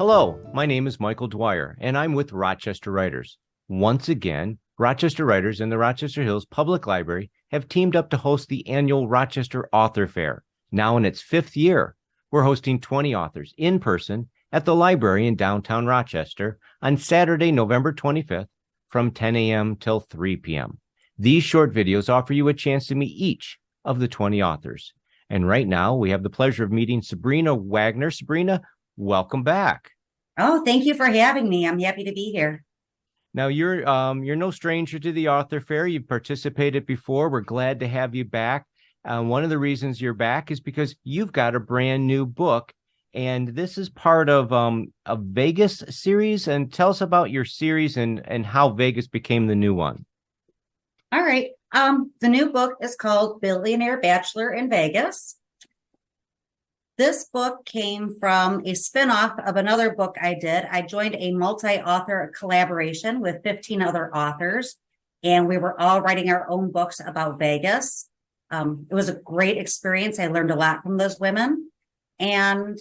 Hello, my name is Michael Dwyer, and I'm with Rochester Writers. Once again, Rochester Writers and the Rochester Hills Public Library have teamed up to host the annual Rochester Author Fair. Now in its 5th year, we're hosting 20 authors in person at the library in downtown Rochester on Saturday, November 25th from 10 a.m. till 3 p.m. These short videos offer you a chance to meet each of the 20 authors. And right now, we have the pleasure of meeting Sabrina Wagner. Sabrina, welcome back. Oh, thank you for having me. I'm happy to be here. Now, you're no stranger to the Author Fair. You've participated before. We're glad to have you back. One of the reasons you're back is because you've got a brand new book, and this is part of a Vegas series. And tell us about your series and how Vegas became the new one. All right. The new book is called Billionaire Bachelor in Vegas. This book came from a spinoff of another book I did. I joined a multi-author collaboration with 15 other authors, and we were all writing our own books about Vegas. It was a great experience. I learned a lot from those women. And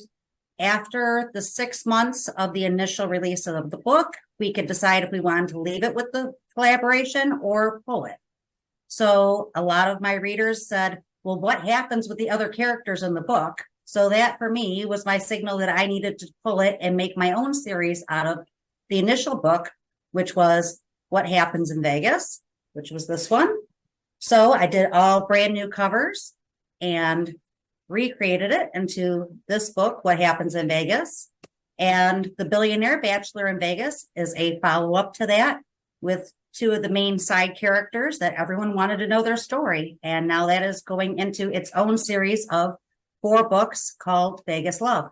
after the 6 months of the initial release of the book, we could decide if we wanted to leave it with the collaboration or pull it. So a lot of my readers said, well, what happens with the other characters in the book? So that for me was my signal that I needed to pull it and make my own series out of the initial book, which was What Happens in Vegas, which was this one. So I did all brand new covers and recreated it into this book, What Happens in Vegas. And The Billionaire Bachelor in Vegas is a follow-up to that with 2 of the main side characters that everyone wanted to know their story. And now that is going into its own series of 4 books called Vegas Love.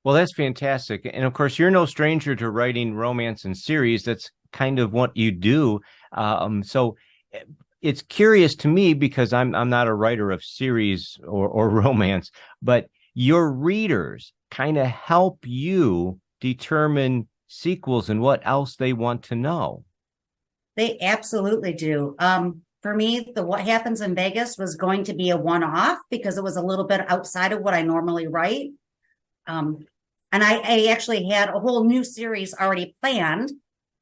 Well, that's fantastic. And of course, you're no stranger to writing romance and series. That's kind of what you do. So it's curious to me because I'm not a writer of series or romance, but your readers kind of help you determine sequels and what else they want to know. They absolutely do. For me, the What Happens in Vegas was going to be a one-off because it was a little bit outside of what I normally write. And I actually had a whole new series already planned.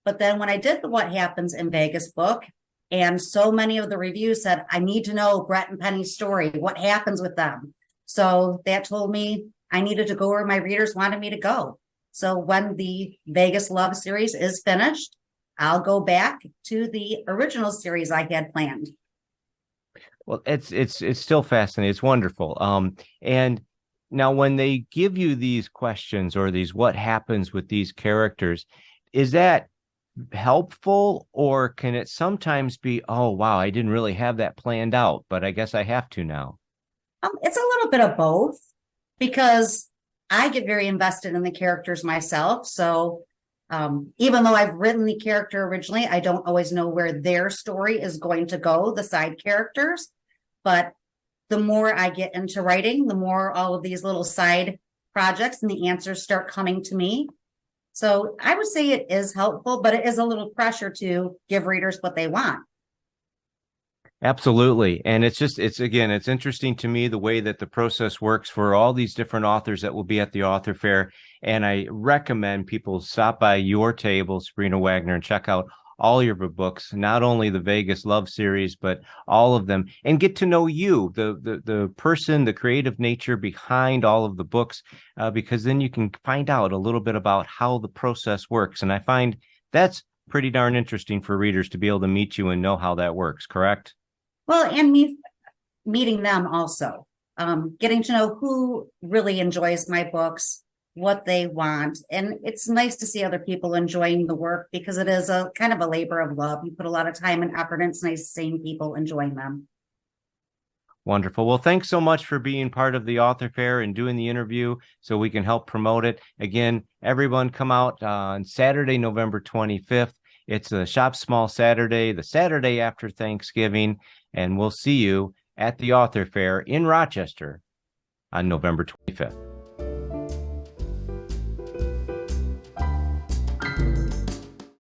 But then when I did the What Happens in Vegas book, and so many of the reviews said, I need to know Brett and Penny's story. What happens with them? So that told me I needed to go where my readers wanted me to go. So when the Vegas Love series is finished, I'll go back to the original series I had planned. Well, it's still fascinating. It's wonderful. And now when they give you these questions or these what happens with these characters, is that helpful, or can it sometimes be, oh, wow, I didn't really have that planned out, but I guess I have to now? It's a little bit of both because I get very invested in the characters myself. So even though I've written the character originally, I don't always know where their story is going to go, the side characters. But the more I get into writing, the more all of these little side projects and the answers start coming to me. So I would say it is helpful, but it is a little pressure to give readers what they want. Absolutely. And it's interesting to me the way that the process works for all these different authors that will be at the Author Fair. And I recommend people stop by your table, Sabrina Wagner, and check out all your books, not only the Vegas Love series, but all of them, and get to know you, the person, the creative nature behind all of the books, because then you can find out a little bit about how the process works. And I find that's pretty darn interesting for readers to be able to meet you and know how that works, correct? Well, and meeting them also, getting to know who really enjoys my books, what they want. And it's nice to see other people enjoying the work because it is a kind of a labor of love. You put a lot of time and effort, and it's nice seeing people enjoying them. Wonderful. Well, thanks so much for being part of the Author Fair and doing the interview so we can help promote it. Again, everyone come out on Saturday, November 25th. It's a Shop Small Saturday, the Saturday after Thanksgiving, and we'll see you at the Author Fair in Rochester on November 25th.